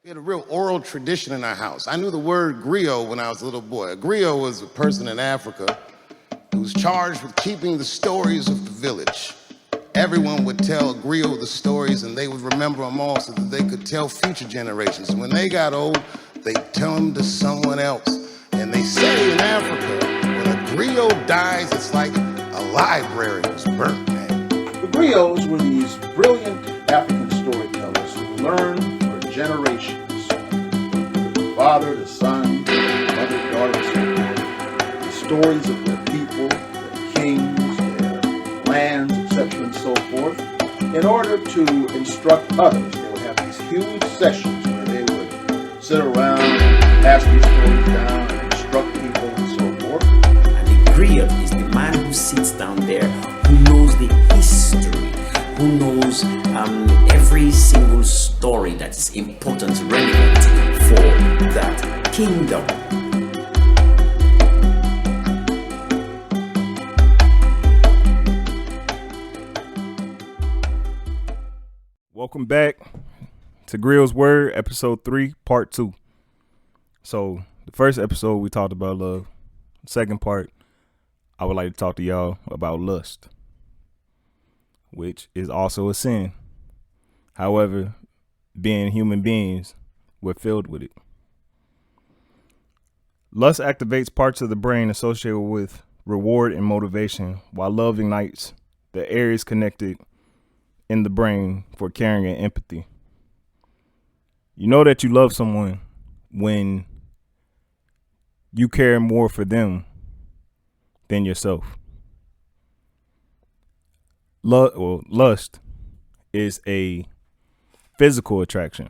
We had a real oral tradition in our house. I knew the word griot when I was a little boy. A griot was a person in Africa who was charged with keeping the stories of the village. Everyone would tell a griot the stories, and they would remember them all so that they could tell future generations. And when they got old, they'd tell them to someone else. And they say in Africa, when a griot dies, it's like a library was burnt, man. The griots were these brilliant African storytellers who learned for generations, from the father to son, mother, daughter, so forth, the stories of their people, their kings, their lands, etc., and so forth. In order to instruct others, they would have these huge sessions where they would sit around and pass these stories down and instruct people and so forth. And the griot is the man who sits down there, who knows the history, who knows every single story that is important, relevant for that kingdom. Welcome back to Griot'S Word, episode 3, part 2. So, the first episode we talked about love. The second part, I would like to talk to y'all about lust, which is also a sin. However, being human beings, we're filled with it. Lust activates parts of the brain associated with reward and motivation, while love ignites the areas connected in the brain for caring and empathy. You know that you love someone when you care more for them than yourself. Lust is a physical attraction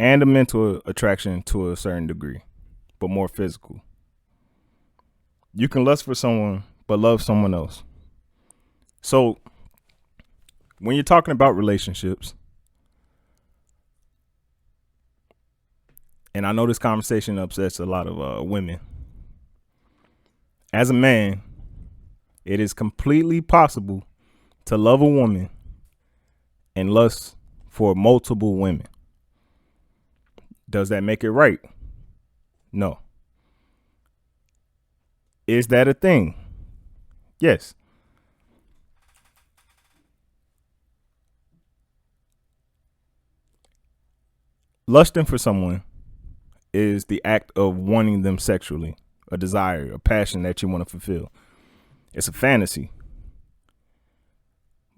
and a mental attraction to a certain degree, but more physical. You can lust for someone, but love someone else. So, when you're talking about relationships, and I know this conversation upsets a lot of women, as a man, it is completely possible to love a woman and lust for multiple women. Does that make it right? No. Is that a thing? Yes. Lusting for someone is the act of wanting them sexually, a desire, a passion that you want to fulfill. It's a fantasy.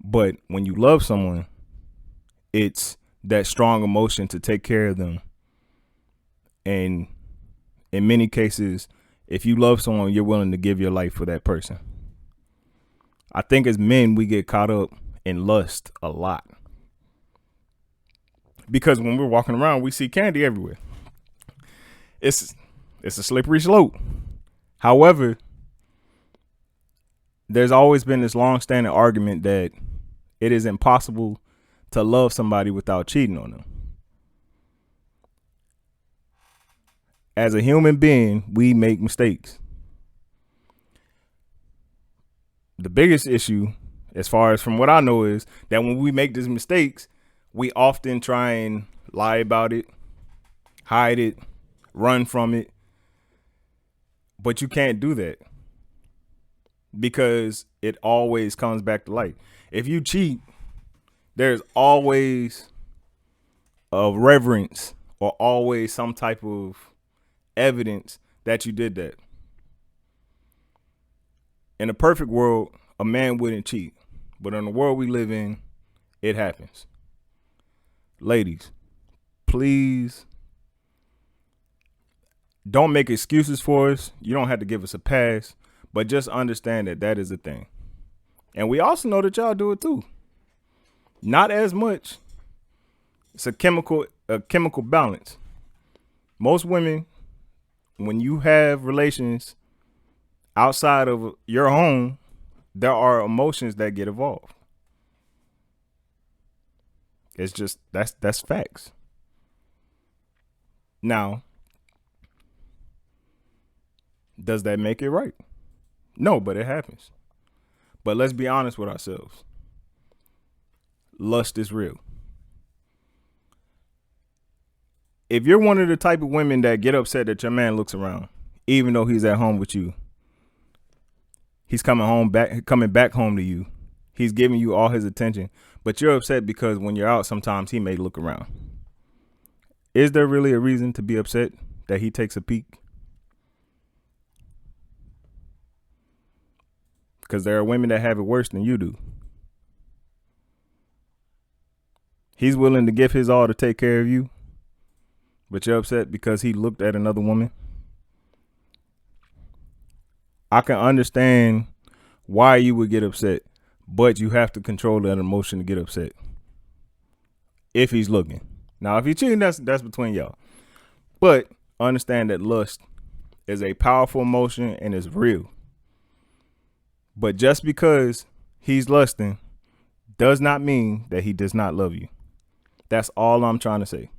But when you love someone, it's that strong emotion to take care of them. And in many cases, if you love someone, you're willing to give your life for that person. I think as men, we get caught up in lust a lot. Because when we're walking around, we see candy everywhere. It's a slippery slope. However, there's always been this long-standing argument that it is impossible to love somebody without cheating on them. As a human being, we make mistakes. The biggest issue, as far as from what I know, is that when we make these mistakes, we often try and lie about it, hide it, run from it. But you can't do that because it always comes back to light. If you cheat, there's always a reverence or always some type of evidence that you did that. In a perfect world, a man wouldn't cheat. But in the world we live in, it happens. Ladies, please don't make excuses for us. You don't have to give us a pass, but just understand that that is a thing. And we also know that y'all do it too. Not as much. It's a chemical balance. Most women, when you have relations outside of your home, there are emotions that get involved. It's just, that's facts. Now, does that make it right? No, but it happens. But let's be honest with ourselves. Lust is real. if you're one of the type of women that get upset that your man looks around, even though he's at home with you, he's coming back home to you, he's giving you all his attention, but you're upset because when you're out, sometimes he may look around. Is there really a reason to be upset that he takes a peek? Because there are women that have it worse than you do. He's willing to give his all to take care of you, but you're upset because he looked at another woman. I can understand why you would get upset, but you have to control that emotion to get upset. If he's looking. Now, if he's cheating, that's between y'all. But understand that lust is a powerful emotion and is real. But just because he's lusting does not mean that he does not love you. That's all I'm trying to say.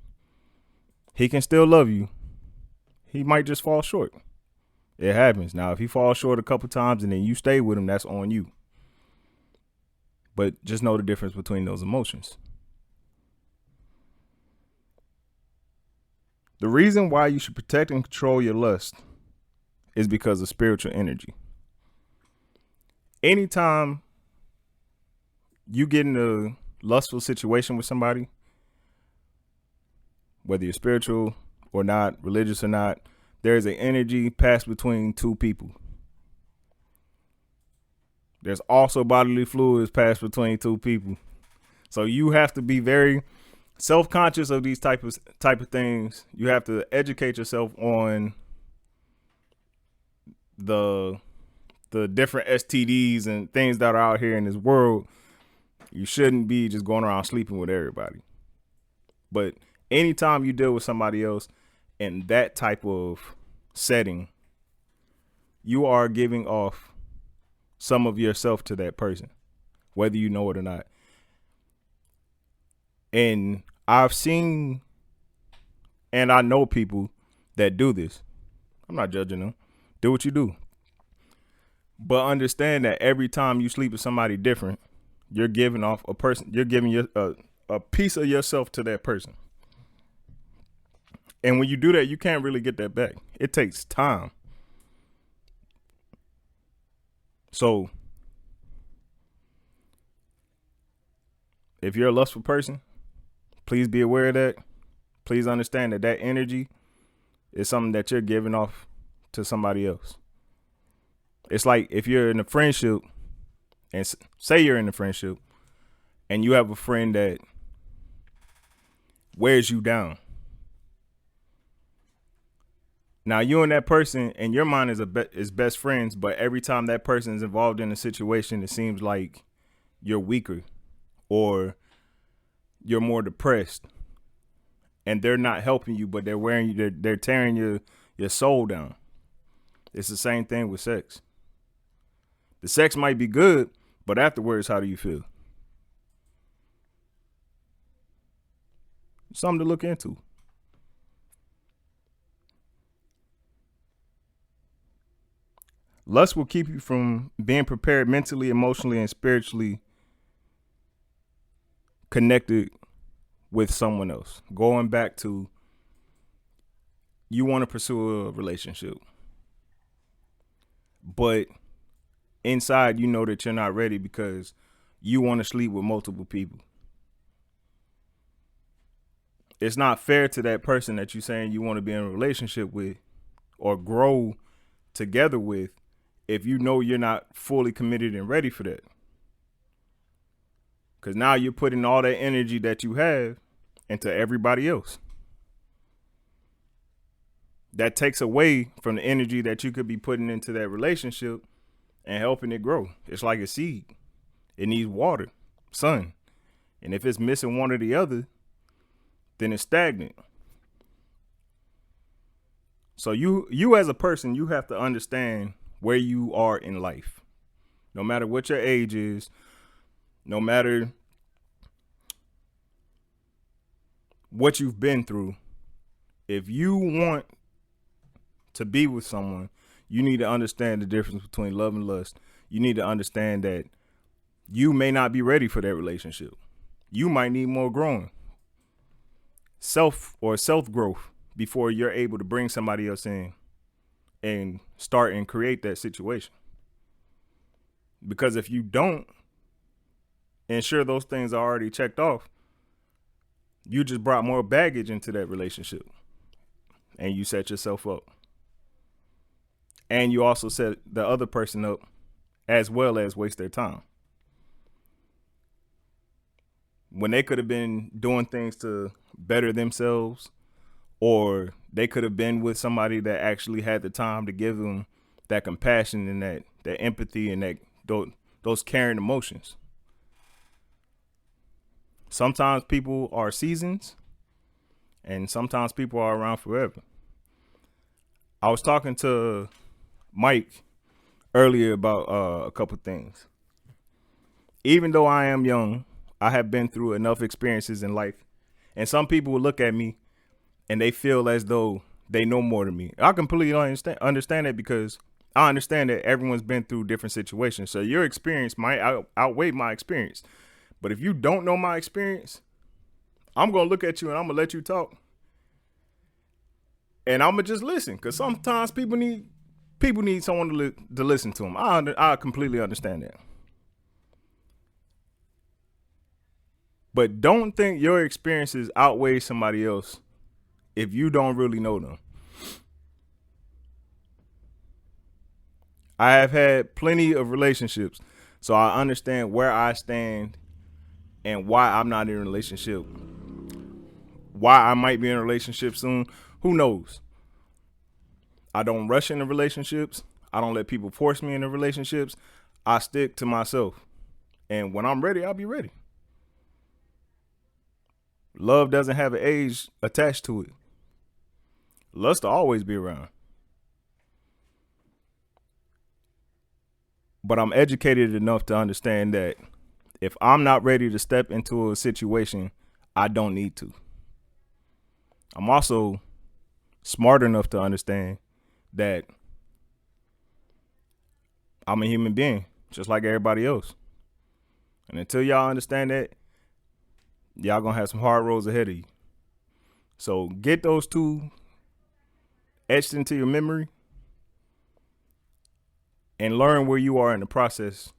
He can still love you. He might just fall short. It happens. Now, if he falls short a couple times and then you stay with him, that's on you. But just know the difference between those emotions. The reason why you should protect and control your lust is because of spiritual energy. Anytime you get in a lustful situation with somebody, whether you're spiritual or not, religious or not, there's an energy passed between two people. There's also bodily fluids passed between two people. So you have to be very self-conscious of these type of things. You have to educate yourself on the different STDs and things that are out here in this world. You shouldn't be just going around sleeping with everybody. But anytime you deal with somebody else in that type of setting, you are giving off some of yourself to that person, whether you know it or not. And I've seen and I know people that do this. I'm not judging them. Do what you do. But understand that every time you sleep with somebody different, you're giving off a person, you're giving a piece of yourself to that person. And when you do that, you can't really get that back. It takes time. So if you're a lustful person, please be aware of that. Please understand that that energy is something that you're giving off to somebody else. It's like if you're in a friendship, and say you're in a friendship and you have a friend that wears you down. Now you and that person in your mind is best friends, but every time that person is involved in a situation, it seems like you're weaker or you're more depressed, and they're not helping you, but they're tearing your soul down. It's the same thing with sex. The sex might be good, but afterwards, how do you feel? Something to look into. Lust will keep you from being prepared mentally, emotionally, and spiritually connected with someone else. Going back to, you want to pursue a relationship, but inside you know that you're not ready because you want to sleep with multiple people. It's not fair to that person that you're saying you want to be in a relationship with or grow together with if you know you're not fully committed and ready for that. Because now you're putting all that energy that you have into everybody else. That takes away from the energy that you could be putting into that relationship and helping it grow. It's like a seed. It needs water, sun. And if it's missing one or the other, then it's stagnant. So you as a person, you have to understand where you are in life. No matter what your age is, no matter what you've been through, if you want to be with someone, you need to understand the difference between love and lust. You need to understand that you may not be ready for that relationship. You might need more growing. self growth before you're able to bring somebody else in and start and create that situation. Because if you don't ensure those things are already checked off, you just brought more baggage into that relationship and you set yourself up. And you also set the other person up as well as waste their time. When they could have been doing things to better themselves, or they could have been with somebody that actually had the time to give them that compassion and that empathy and those caring emotions. Sometimes people are seasons and sometimes people are around forever. I was talking to Mike earlier about a couple things. Even though I am young, I have been through enough experiences in life, and some people will look at me and they feel as though they know more than me. I completely understand it, because I understand that everyone's been through different situations. So your experience might outweigh my experience. But if you don't know my experience, I'm going to look at you and I'm going to let you talk. And I'm going to just listen, because sometimes people need someone to listen to them. I completely understand that. But don't think your experiences outweigh somebody else if you don't really know them. I have had plenty of relationships, so I understand where I stand and why I'm not in a relationship. Why I might be in a relationship soon, who knows? I don't rush into relationships. I don't let people force me into relationships. I stick to myself. And when I'm ready, I'll be ready. Love doesn't have an age attached to it. Lust will always be around. But I'm educated enough to understand that if I'm not ready to step into a situation, I don't need to. I'm also smart enough to understand that I'm a human being, just like everybody else. And until y'all understand that, y'all gonna have some hard roads ahead of you. So get those two etched into your memory and learn where you are in the process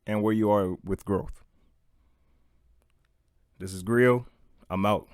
and where you are with growth. This is Griot. I'm out.